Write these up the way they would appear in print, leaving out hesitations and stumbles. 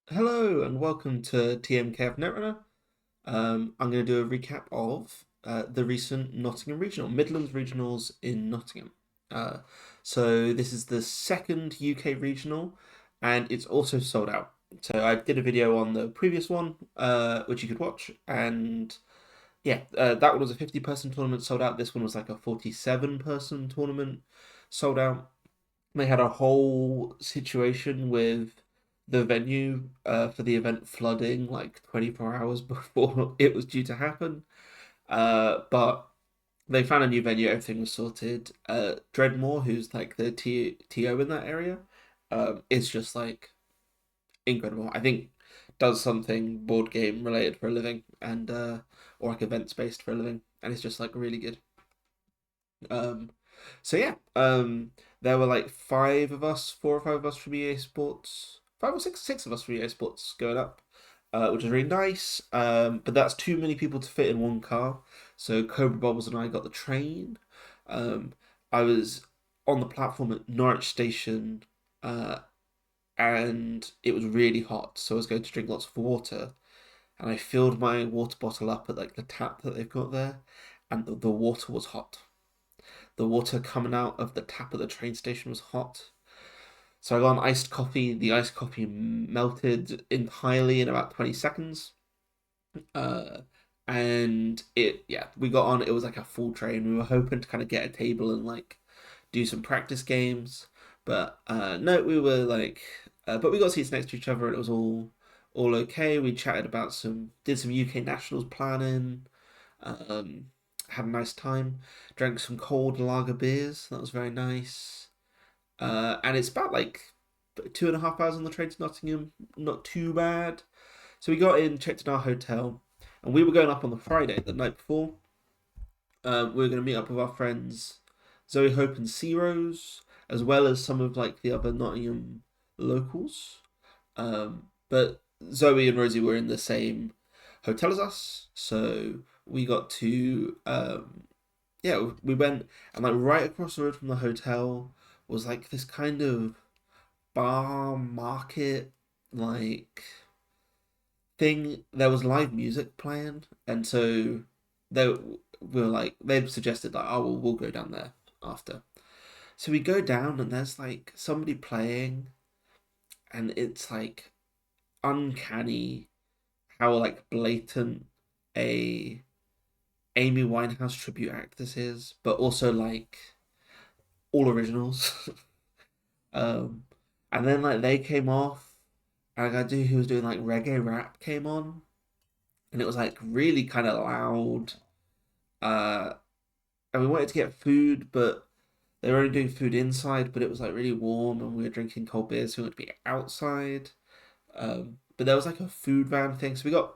Hello and welcome to TMK of Netrunner. I'm going to do a recap of the recent Nottingham Regional, Midlands Regionals in Nottingham. Uh, so this is the second UK regional, and it's also sold out. So I did a video on the previous one, which you could watch, and yeah, that one was a 50-person tournament sold out. This one was like a 47-person tournament sold out. They had a whole situation with the venue for the event flooding like 24 hours before it was due to happen. But they found a new venue, everything was sorted. Dreadmore, who's like the TO in that area, is just like incredible. I think does something board game related for a living and or like events based for a living, and it's just like really good. Um, so yeah, there were like five of us, four or five of us from EA Sports, five or six of us from EA Sports going up, which was really nice. But that's too many people to fit in one car. So Cobra Bubbles and I got the train. Um, I was on the platform at Norwich Station, uh, and it was really hot, so I was going to drink lots of water. And I filled my water bottle up at like the tap that they've got there, and the water was hot. The water coming out of the tap at the train station was hot. So I got an iced coffee. The iced coffee melted entirely in about 20 seconds. Uh, and yeah, we got on. It was like a full train. We were hoping to kind of get a table and like do some practice games. But no, we were like, but we got seats next to each other and it was all okay. We chatted about did some UK nationals planning. Um, had a nice time. Drank some cold lager beers. That was very nice. And it's about like 2.5 hours on the train to Nottingham. Not too bad. So we got in, checked in our hotel, and we were going up on the Friday, the night before. We were going to meet up with our friends Zoe Hope and C Rose, as well as some of like the other Nottingham locals. But Zoe and Rosie were in the same hotel as us, so we got to yeah, we went, and like right across the road from the hotel was like this kind of bar market like thing. There was live music playing, and so they were like they'd suggested like, oh well, we'll go down there after. So we go down and there's like somebody playing, and it's like uncanny how like blatant a Amy Winehouse tribute act this is, but also like all originals. um, and then like they came off, and like, a dude who was doing like reggae rap came on, and it was like really kind of loud. Uh, and we wanted to get food, but they were only doing food inside, but it was like really warm, and we were drinking cold beers, so we wanted to be outside. But there was like a food van thing, so we got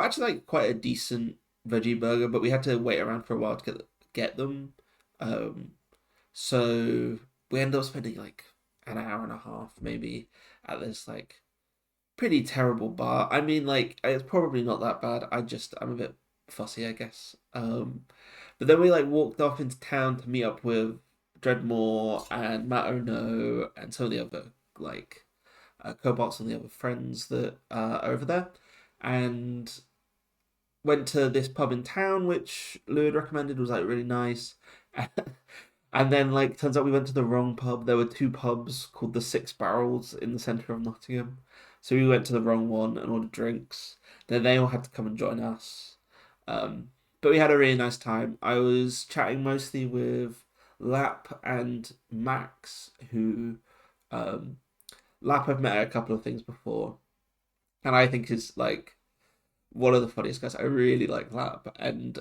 actually like quite a decent veggie burger, but we had to wait around for a while to get them. Um, so we ended up spending like an hour and a half maybe at this like pretty terrible bar. I mean, like it's probably not that bad. I'm a bit fussy, I guess. But then we like walked off into town to meet up with Dreadmore and Matt Ono and some of the other like Cobots and the other friends that are over there, and went to this pub in town which Lou had recommended was like really nice. And then like turns out we went to the wrong pub. There were two pubs called the Six Barrels in the centre of Nottingham. So we went to the wrong one and ordered drinks. Then they all had to come and join us. Um, but we had a really nice time. I was chatting mostly with Lap and Max, who Lap I've met at a couple of things before, and I think is like one of the funniest guys. I really like Lap, and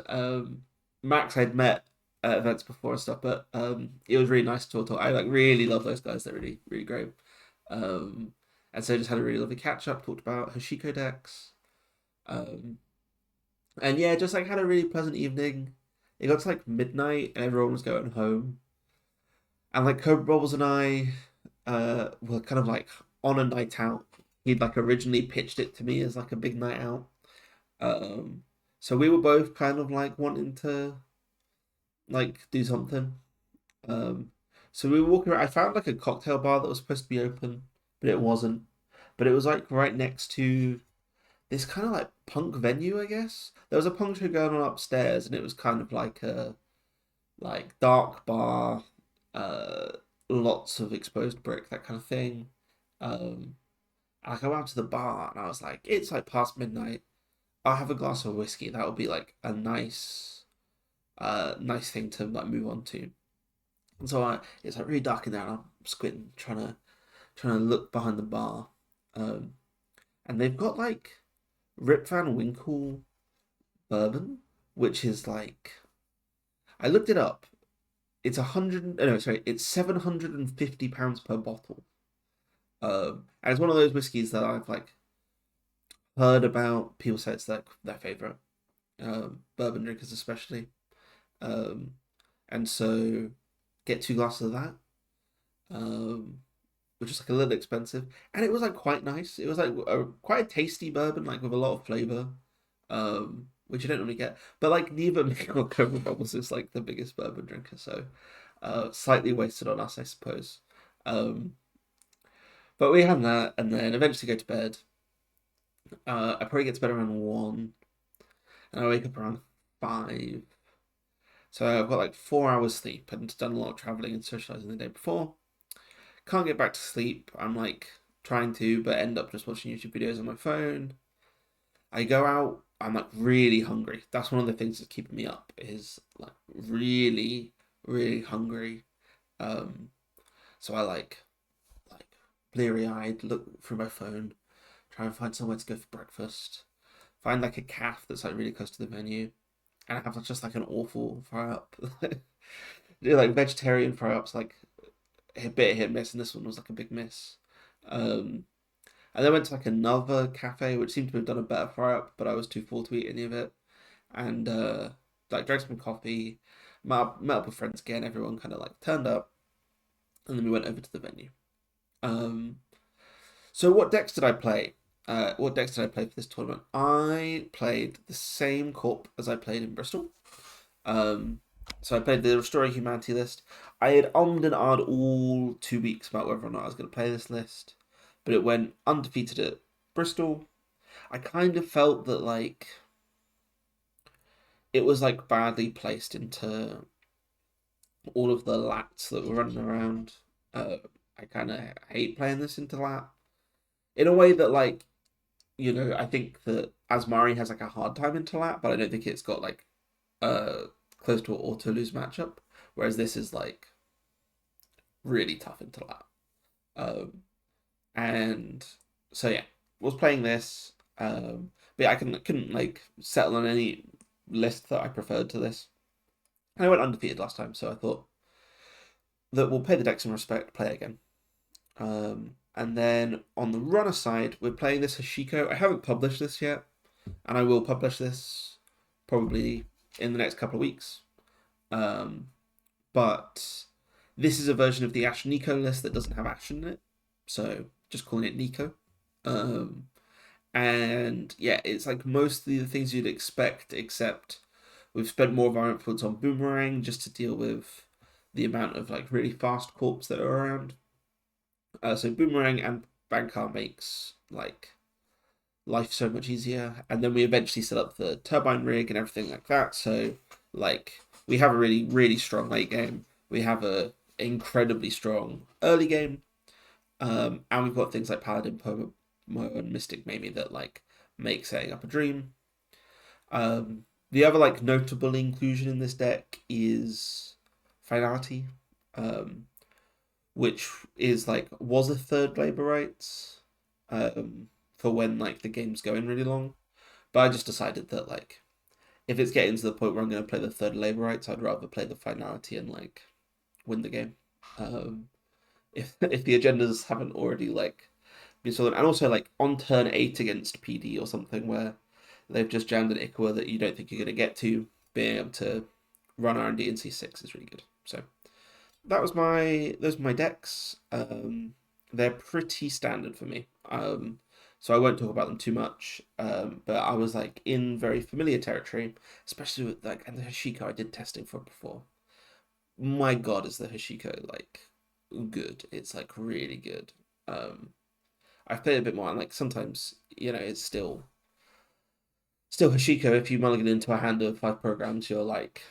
Max I'd met at events before and stuff, but it was really nice to talk to. I like really love those guys. They're really really great. Um, and so just had a really lovely catch up. Talked about Hashiko decks. Um, and yeah, just like had a really pleasant evening. It got to like midnight and everyone was going home. And like Cobra Bubbles and I were kind of like on a night out. He'd like originally pitched it to me as like a big night out. Um, so we were both kind of like wanting to like do something. Um, so we were walking around. I found like a cocktail bar that was supposed to be open, but it wasn't. but it was like right next to this kind of like punk venue, I guess. There was a punk show going on upstairs, and it was kind of like a dark bar, uh, lots of exposed brick, that kind of thing. Um, and I go out to the bar, and I was like, it's like past midnight. I'll have a glass of whiskey. That would be like a nice thing to like move on to. And so it's like really dark in there, and I'm squinting, trying to look behind the bar. Um, and they've got like Rip Van Winkle bourbon, which is like I looked it up. It's 100. No, sorry, it's £750 per bottle. And it's one of those whiskies that I've like heard about. People say it's like their favorite bourbon drinkers, especially. Um, and so get two glasses of that. Um, which is like a little expensive, and it was like quite nice. It was like quite a tasty bourbon, like with a lot of flavor, which you don't normally get. But like neither me or Cobra Bubbles is like the biggest bourbon drinker, so slightly wasted on us, I suppose. Um, but we had that, and then eventually go to bed. I probably get to bed around 1, and I wake up around 5. So I've got like 4 hours sleep and done a lot of traveling and socializing the day before. Can't get back to sleep. I'm like trying to, but end up just watching YouTube videos on my phone. I go out. I'm like really hungry. That's one of the things that's keeping me up is like really, really hungry. Um, so I like bleary eyed look through my phone, try and find somewhere to go for breakfast. Find like a calf that's like really close to the menu, and I have just like an awful fry up. Like vegetarian fry ups, like a bit hit miss, and this one was like a big miss. Um, and then went to like another cafe which seemed to have done a better fry up, but I was too full to eat any of it. And like drank some coffee, met up with friends again. Everyone kind of like turned up, and then we went over to the venue. Um, so what decks did I play? What decks did I play for this tournament? I played the same Corp as I played in Bristol. Um, so I played the Restoring Humanity list. I had ummed and ahed all 2 weeks about whether or not I was going to play this list, but it went undefeated at Bristol. I kind of felt that like it was like badly placed into all of the lats that were running around. I kind of hate playing this into lat in a way that like I think that Asmari has like a hard time into lat, but I don't think it's got like uh close to an auto lose matchup. Whereas this is like really tough into lat. Um, and so yeah, was playing this. But yeah, couldn't like settle on any list that I preferred to this. And I went undefeated last time, so I thought that we'll pay the deck some respect, play again. And then on the runner side, we're playing this Hashiko. I haven't published this yet, and I will publish this probably in the next couple of weeks. But this is a version of the Ash Nico list that doesn't have Ash in it, so just calling it Nico. And yeah, it's like mostly the things you'd expect, except we've spent more of our influence on Boomerang just to deal with the amount of like really fast corps that are around. So Boomerang and Bankar makes like life so much easier, and then we eventually set up the turbine rig and everything like that. So like we have a really really strong late game. We have a incredibly strong early game, and we've got things like Paladin, Pomo, and Mystic maybe that like make setting up a dream. The other like notable inclusion in this deck is Finality, which is like was a third labor rights, for when like the game's going really long. But I just decided that like if it's getting to the point where I'm going to play the third labor rights, I'd rather play the Finality and like win the game. If the agendas haven't already like been sorted, and also like on turn 8 against PD or something where they've just jammed an Ikua that you don't think you're going to get to, being able to run R&D in C6 is really good. So those were my decks. They're pretty standard for me. So I won't talk about them too much. But I was like in very familiar territory, especially with like and the Hashiko I did testing for before. My God, is the Hashiko like good? It's like really good. I've played a bit more, and like sometimes, it's still Hashiko. If you mulligan into a hand of 5 programs, you're like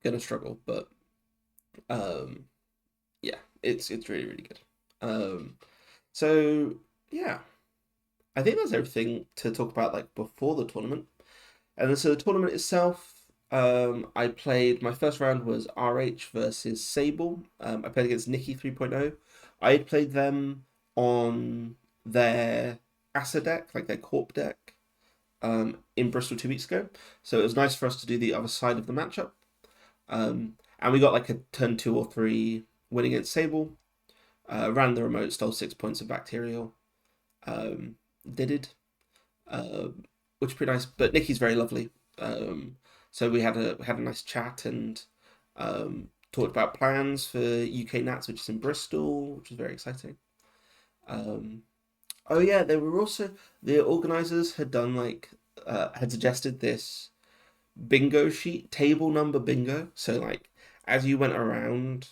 gonna struggle. But um, yeah, it's really really good. Um, so yeah, I think that's everything to talk about like before the tournament. And then so the tournament itself, I played my first round was RH versus Sable. I played against Nikki 3.0. I played them on their Asa deck, like their Corp deck, in Bristol 2 weeks ago. So it was nice for us to do the other side of the matchup. And we got like a turn 2 or 3 win against Sable. Ran the remote, stole 6 points of Bacterial. Did it. Which is pretty nice. But Nikki's very lovely. So we had a nice chat and talked about plans for UK Nats, which is in Bristol, which is very exciting. Um, oh yeah, they were also the organizers had done like had suggested this bingo sheet, table number bingo. So like as you went around,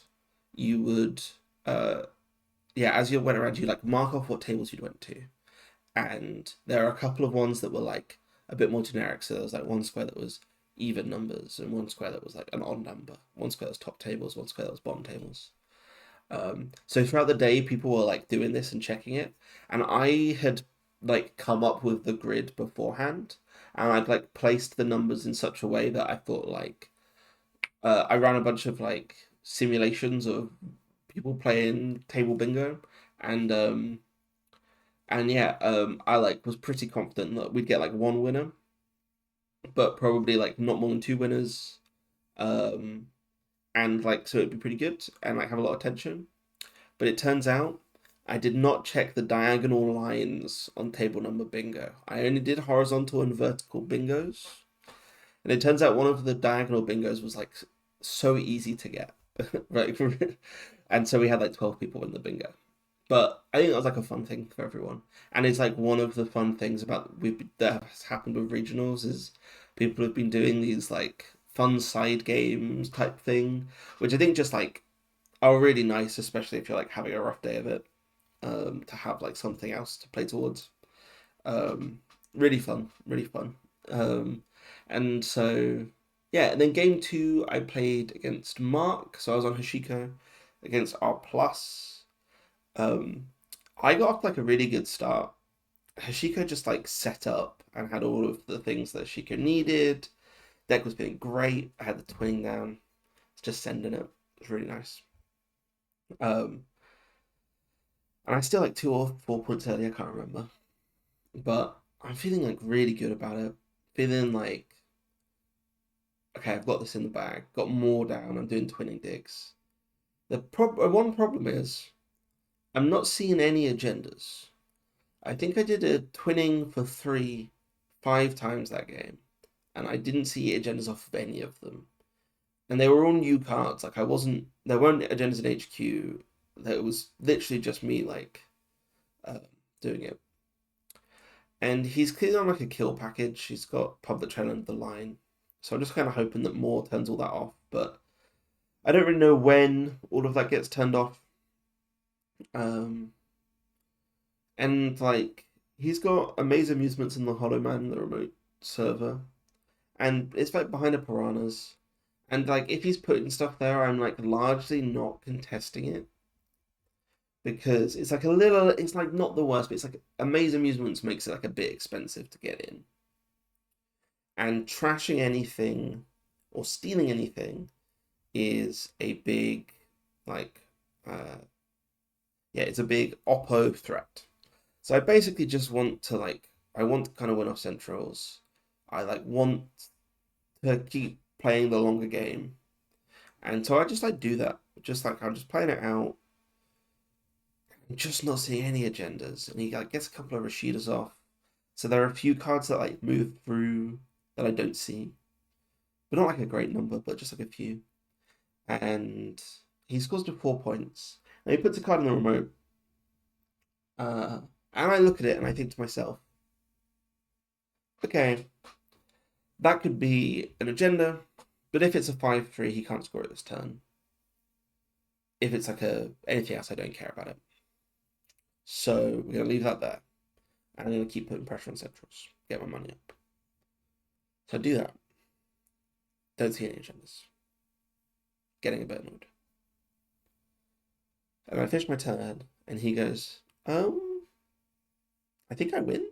you would uh as you went around, you like mark off what tables you went to, and there are a couple of ones that were like a bit more generic. So there was like one square that was even numbers, and one square that was like an odd number, one square that was top tables, one square that was bottom tables. So throughout the day, people were like doing this and checking it, and I had like come up with the grid beforehand, and I'd like placed the numbers in such a way that I thought like I ran a bunch of like simulations of people playing table bingo, and I like was pretty confident that we'd get like one winner, but probably like not more than 2 winners. Um, and like so it'd be pretty good and like have a lot of tension. But it turns out I did not check the diagonal lines on table number bingo. I only did horizontal and vertical bingos. And it turns out one of the diagonal bingos was like so easy to get. Right. And so we had like 12 people in the bingo. But I think that was like a fun thing for everyone. And it's like one of the fun things about that has happened with regionals is people have been doing these like fun side games type thing, which I think just like are really nice, especially if you're like having a rough day of it, to have like something else to play towards. Um, really fun, really fun. Um, and so yeah, and then game two I played against Mark, so I was on Hashiko against R plus. Um, I got off like a really good start. Hashiko just like set up and had all of the things that Hashiko needed. Deck was being great. I had the twinning down. It's just sending it. It was really nice. Um, and I still like 2 or 4 points early. I can't remember, but I'm feeling like really good about it. Feeling like okay, I've got this in the bag. Got more down. I'm doing twinning digs. One problem is I'm not seeing any agendas. I think I did a twinning for 5 times that game, and I didn't see agendas off of any of them. And they were all new cards. Like I wasn't, there weren't agendas in HQ. That was literally just me like uh, doing it. And he's clearly on like a kill package. He's got public trail under the line, so I'm just kind of hoping that Moore turns all that off. But I don't really know when all of that gets turned off. Um, and like he's got amazing amusements in the Hollow Man, the remote server, and it's like behind the piranhas. And like if he's putting stuff there, I'm like largely not contesting it because it's like not the worst, but it's like amazing amusements makes it like a bit expensive to get in. And trashing anything or stealing anything is a big like it's a big oppo threat. So I basically just want to like I want to kind of win off centrals. I like want to keep playing the longer game. And so I just like do that. Just like I'm just playing it out. I'm just not seeing any agendas. And he like gets a couple of Rashidas off. So there are a few cards that like move through that I don't see. But not like a great number, but just like a few. And he scores to 4 points. And he puts a card in the remote. And I look at it and I think to myself, okay, that could be an agenda, but if it's a 5-3, he can't score it this turn. If it's like anything else, I don't care about it. So we're gonna leave that there. And I'm gonna keep putting pressure on centrals, get my money up. So I do that. Don't see any agendas. Getting a bit annoyed. And I finish my turn, and he goes, I think I win.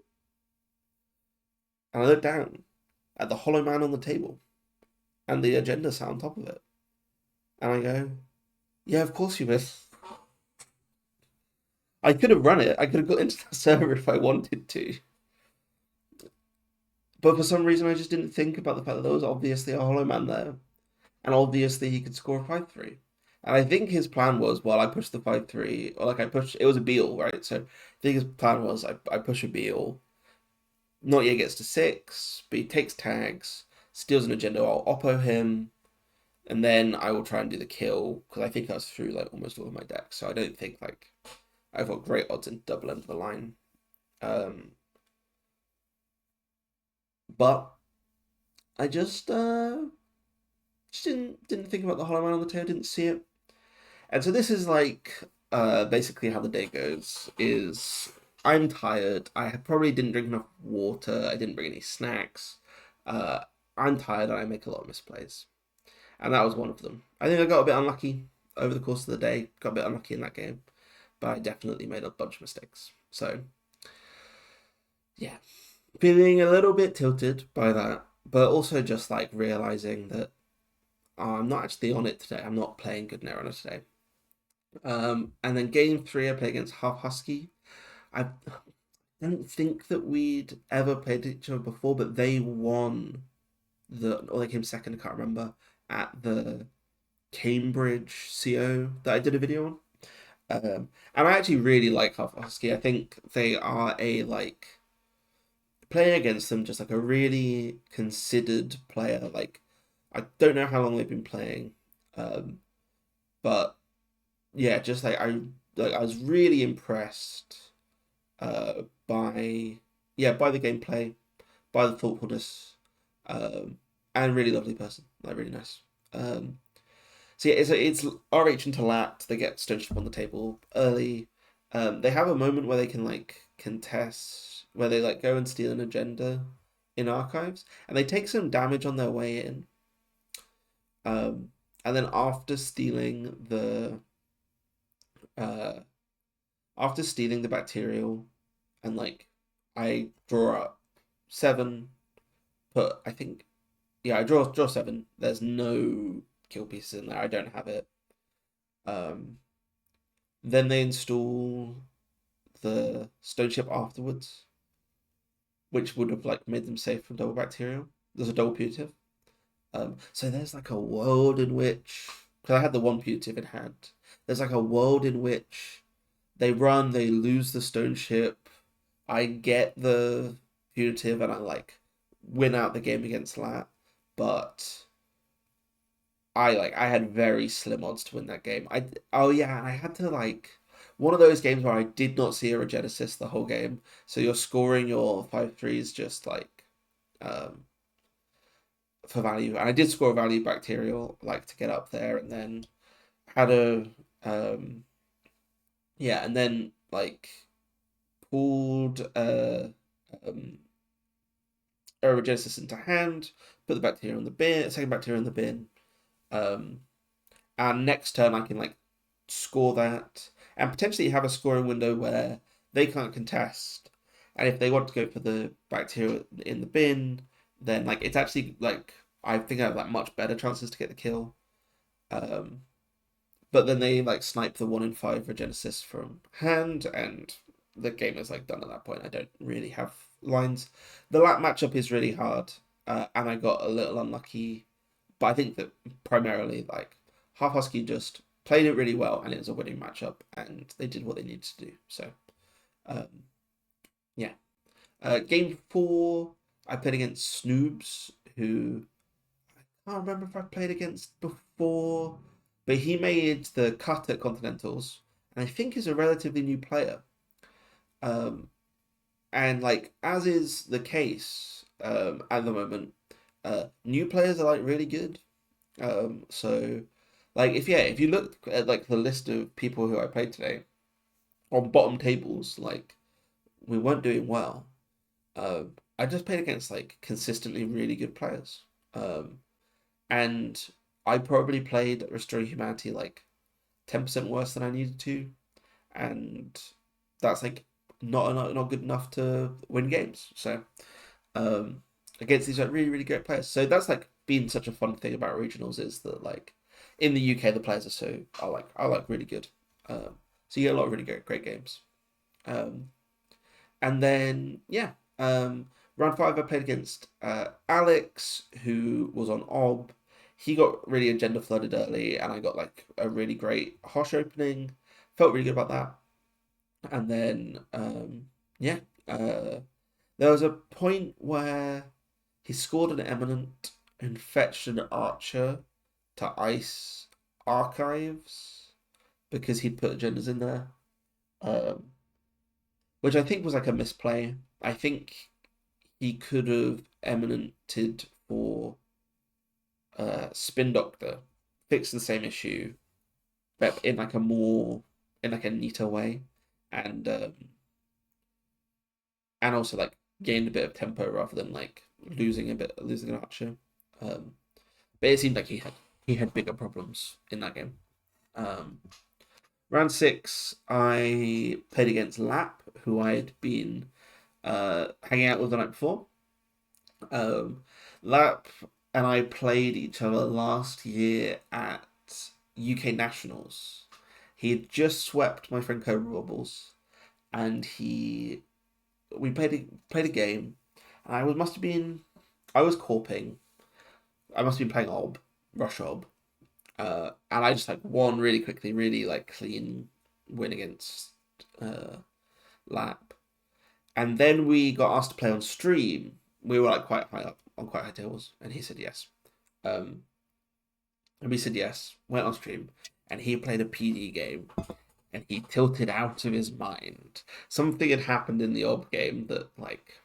And I look down at the hollow man on the table and the agenda set on top of it. And I go, yeah, of course you win. I could have run it. I could have got into that server if I wanted to. But for some reason, I just didn't think about the fact that there was obviously a hollow man there. And obviously, he could score a 5-3. And I think his plan was, well, I pushed the 5-3, or like I pushed, it was a Beal, right? So I think his plan was, I push a Beal. Not yet gets to 6, but he takes tags, steals an agenda, I'll oppo him, and then I will try and do the kill, because I think I was through like almost all of my decks, so I don't think like I've got great odds in double end of the line. But I just didn't think about the hollow man on the tail, didn't see it. And so this is like basically how the day goes is I'm tired. I probably didn't drink enough water. I didn't bring any snacks. Uh, I'm tired and I make a lot of misplays. And that was one of them. I think I got a bit unlucky over the course of the day. Got a bit unlucky in that game. But I definitely made a bunch of mistakes. So, yeah. Feeling a little bit tilted by that. But also just like realizing that I'm not actually on it today. I'm not playing good Netrunner today. And then game 3, I play against Half Husky. I don't think that we'd ever played each other before, but they won or they came second, I can't remember, at the Cambridge CO that I did a video on. And I actually really like Half Husky. I think they are playing against them, just like a really considered player. Like, I don't know how long they've been playing, but yeah, just like I was really impressed by by the gameplay, by the thoughtfulness, and really lovely person, like really nice. So yeah, it's RH into lat. They get Stoneship on the table early. They have a moment where they can like contest, where they like go and steal an agenda in archives, and they take some damage on their way in. And then uh, after stealing the bacterial, and like I draw up 7, but I think I draw 7. There's no kill pieces in there. I don't have it. Then they install the stone ship afterwards, which would have like made them safe from double bacterial. There's a double putative. So there's like a world in which, because I had the one putative in hand, there's like a world in which they lose the stone ship, I get the putative, and I like win out the game against Lat, but I had very slim odds to win that game. I had to like one of those games where I did not see a Regenesis the whole game, so you're scoring your 5-3s just like um for value, and I did score a value bacterial like to get up there, and then had a um and then like pulled um Genesis into hand, put the bacteria in the bin, second bacteria in the bin, um, and next turn I can like score that, and potentially have a scoring window where they can't contest, and if they want to go for the bacteria in the bin, then like it's actually like I think I have like much better chances to get the kill. Um, but then they like snipe the 1 in 5 Regenesis from hand, and the game is like done at that point. I don't really have lines. The lat matchup is really hard, and I got a little unlucky. But I think that primarily like Half Husky just played it really well, and it was a winning matchup, and they did what they needed to do. So, um, yeah. Game 4, I played against Snoobs, who I can't remember if I played against before, but he made the cut at Continentals, and I think is a relatively new player. Um, and like as is the case at the moment, new players are like really good. So like if you look at like the list of people who I played today, on bottom tables, like we weren't doing well. I just played against like consistently really good players. Um, and I probably played Restoring Humanity like 10% worse than I needed to, and that's like not good enough to win games. So um, against these like really great players. So that's like been such a fun thing about regionals is that like in the UK the players are like really good. So you get a lot of really great games. Um, and then yeah, round five I played against Alex, who was on Ob. He got really agenda flooded early, and I got like a really great Hosh opening. Felt really good about that. And then yeah, there was a point where he scored an Eminent and fetched an Archer to ice Archives because he'd put agendas in there, um, which I think was like a misplay. I think he could have Eminented for Spin Doctor, fix the same issue, but in like a neater way, and and also like gained a bit of tempo rather than like losing an Archer. Um, but it seemed like he had bigger problems in that game. Um, round six, I played against Lap, who I had been hanging out with the night before. Um, Lap and I played each other last year at UK Nationals. He had just swept my friend Cobra Bubbles, and we played a game. And I was corping. I must have been playing Rush Ob, and I just like won really quickly, really like clean win against uh, Lap. And then we got asked to play on stream. We were like quite high up on quite high tables, and he said yes. Um, and we said yes. Went on stream, and he played a PD game, and he tilted out of his mind. Something had happened in the Ob game that like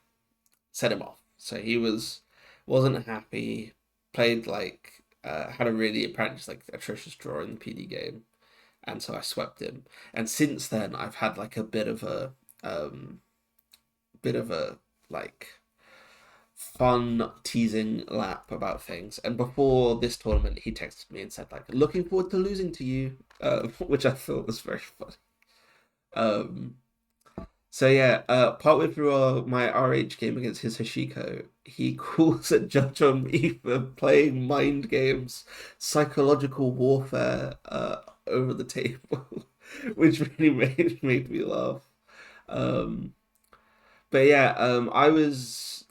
set him off. So he wasn't happy. Played like had a really apparently just like atrocious draw in the PD game, and so I swept him. And since then, I've had like a um, bit of a like fun teasing lap about things. And before this tournament, he texted me and said like, "Looking forward to losing to you," which I thought was very funny. Um, So yeah, partway through my RH game against his Hashiko, he calls a judge on me for playing mind games, psychological warfare, over the table, which really made me laugh. Um, but yeah, I was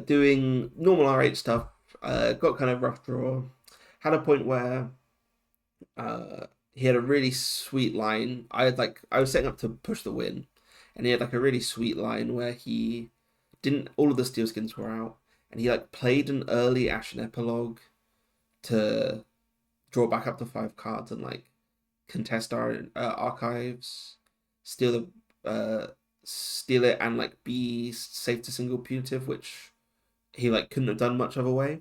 doing normal RH stuff. Got kind of rough draw. Had a point where he had a really sweet line. I was setting up to push the win, and he had like a really sweet line where he didn't all of the steel skins were out, and he like played an early Ashen Epilogue to draw back up to 5 cards and like contest our archives, steal steal it and like be safe to single punitive, which he like couldn't have done much other way.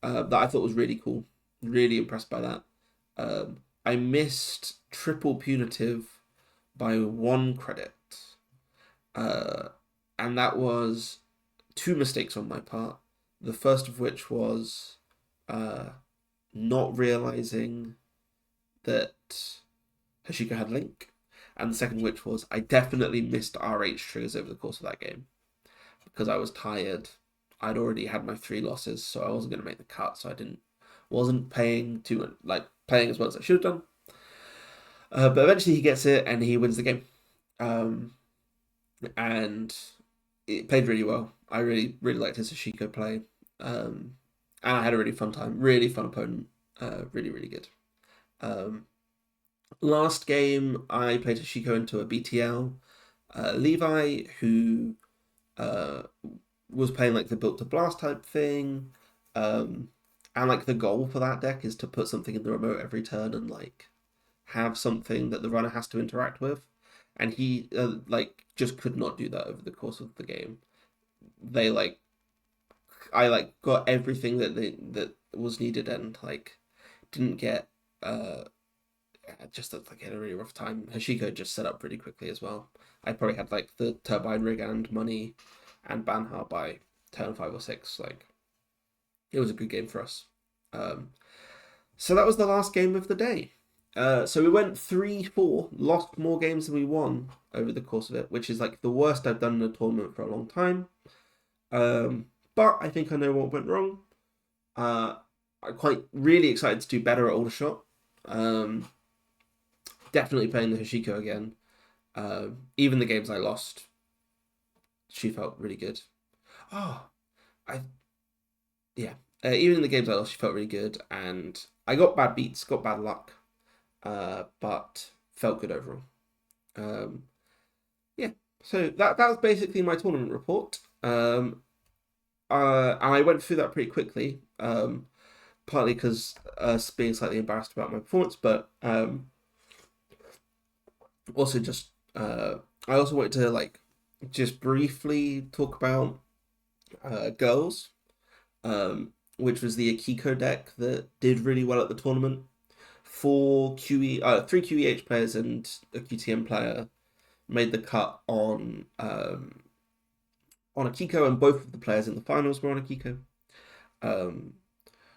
That I thought was really cool. Really impressed by that. I missed triple punitive by 1 credit, uh, and that was 2 mistakes on my part. The first of which was uh, not realizing that Hashiko had Link, and the second which was I definitely missed RH triggers over the course of that game because I was tired. I'd already had my 3 losses, so I wasn't going to make the cut. So I wasn't paying too much, like playing as well as I should have done. But eventually he gets it and he wins the game. Um, and it played really well. I really liked his Ashiko play. And I had a really fun time. Really fun opponent. Really good. Um, last game I played Ashiko into a BTL. Levi, who uh, was playing like the built to blast type thing. And like the goal for that deck is to put something in the remote every turn and like have something that the runner has to interact with. And he like just could not do that over the course of the game. They like I like got everything that was needed and like didn't get just looked like he had a really rough time. Hashiko just set up pretty quickly as well. I probably had like the turbine rig and money and Banha by turn 5 or 6. Like it was a good game for us. Um, so that was the last game of the day. So we went 3-4, lost more games than we won over the course of it, which is like the worst I've done in a tournament for a long time. But I think I know what went wrong. I'm quite really excited to do better at Aldershot. Um, Definitely playing the Hashiko again. Even the games I lost, she felt really good. Oh, I yeah. Even in the games I lost, she felt really good, and I got bad beats, got bad luck, but felt good overall. Um, yeah. So that was basically my tournament report. And I went through that pretty quickly. Partly because being slightly embarrassed about my performance, but also just I also wanted to like just briefly talk about girls, which was the Akiko deck that did really well at the tournament. Three QEH players and a QTM player made the cut on Akiko, and both of the players in the finals were on Akiko, um,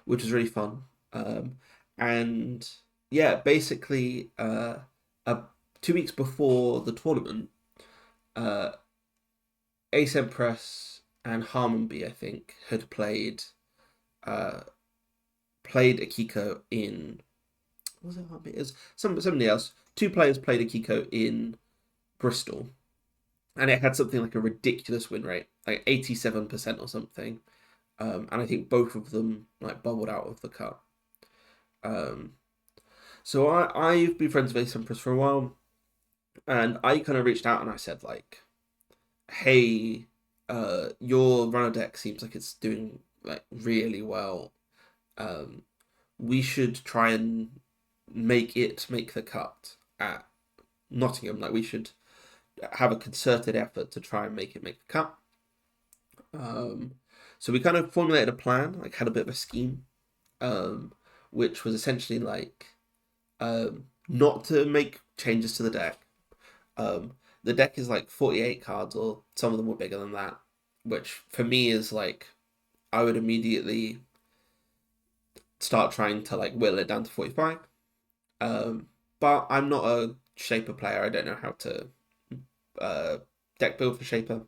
which was really fun. And yeah, basically, 2 weeks before the tournament, uh, Ace Empress and Harmonby, I think, had uh, played Akiko in. What was it Harmonby? It was somebody else. 2 players played Akiko in Bristol, and it had something like a ridiculous win rate, like 87% or something. And I think both of them like bubbled out of the cup. Um, so I've been friends with Ace Empress for a while, and I kind of reached out and I said like, hey, your runner deck seems like it's doing like really well. Um, we should try and make the cut at Nottingham. Like we should have a concerted effort to try and make the cut. Um, so we kind of formulated a plan, like had a bit of a scheme, um, which was essentially like not to make changes to the deck. Um, the deck is like 48 cards, or some of them were bigger than that, which for me is like I would immediately start trying to like whittle it down to 45. But I'm not a Shaper player. I don't know how to uh, deck build for Shaper,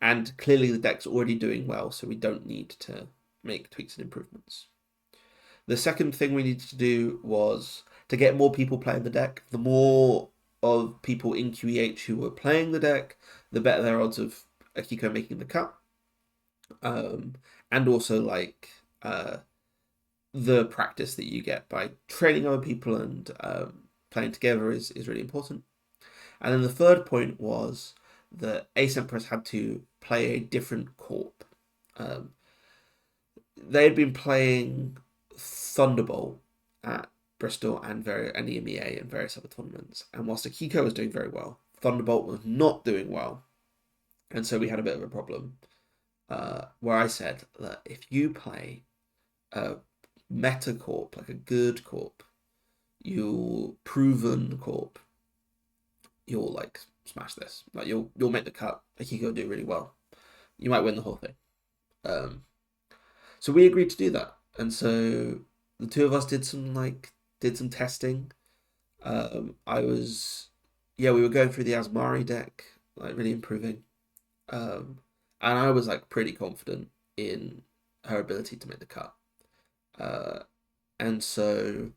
and clearly the deck's already doing well, so we don't need to make tweaks and improvements. The second thing we needed to do was to get more people playing the deck. The more of people in QEH who were playing the deck, the better their odds of Akiko making the cut. And also like the practice that you get by training other people and playing together is really important. And then the third point was that Ace Empress had to play a different Corp. They had been playing Thunderbolt at Bristol and EMEA and various other tournaments. And whilst Akiko was doing very well, Thunderbolt was not doing well. And so we had a bit of a problem where I said that if you play a meta Corp, like a good Corp, you'll proven Corp, you'll like smash this. Like you'll make the cut. Akiko will do really well. You might win the whole thing. So we agreed to do that. And so the two of us did some testing. We were going through the Asmari deck, like really improving. And I was like pretty confident in her ability to make the cut. And so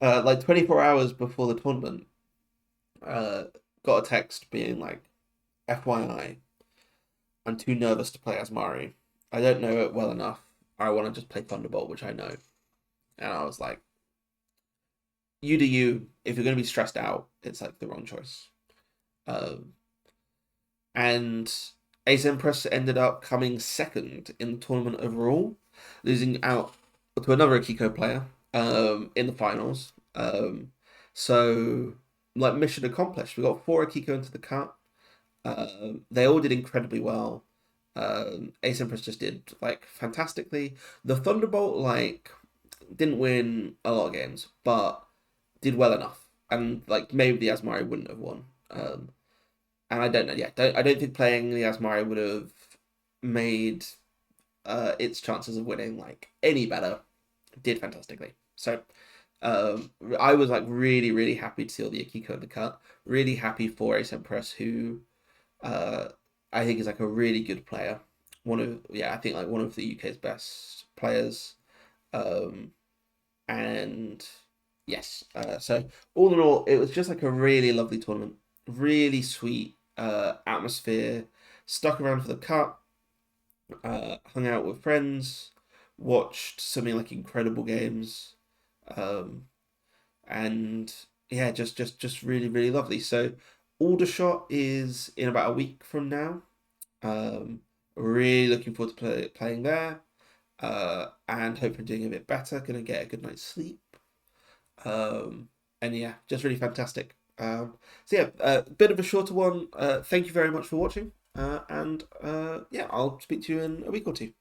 like 24 hours before the tournament, got a text being like, FYI, I'm too nervous to play Asmari. I don't know it well enough. I want to just play Thunderbolt, which I know. And I was like, you do you. If you're going to be stressed out, it's like the wrong choice. And Ace Empress ended up coming second in the tournament overall, losing out to another Akiko player in the finals. So, like, mission accomplished. We got 4 Akiko into the cut. They all did incredibly well. Ace Empress just did like fantastically. The Thunderbolt like didn't win a lot of games, but did well enough, and like maybe the Asmari wouldn't have won. And I don't know. Yeah, I don't think playing the Asmari would have made its chances of winning like any better. Did fantastically. So I was like really, really happy to see all the Akiko in the cut. Really happy for Ace Empress, who uh, I think is like a really good player. I think like one of the UK's best players. Um, and yes, so all in all, it was just like a really lovely tournament. Really sweet atmosphere. Stuck around for the cut. Hung out with friends. Watched something like incredible games. Um, and yeah, just really really lovely. So Aldershot is in about a week from now. Really looking forward to playing there. And hoping doing a bit better. Gonna get a good night's sleep. And yeah, just really fantastic. So yeah, a bit of a shorter one. Thank you very much for watching. And yeah, I'll speak to you in a week or two.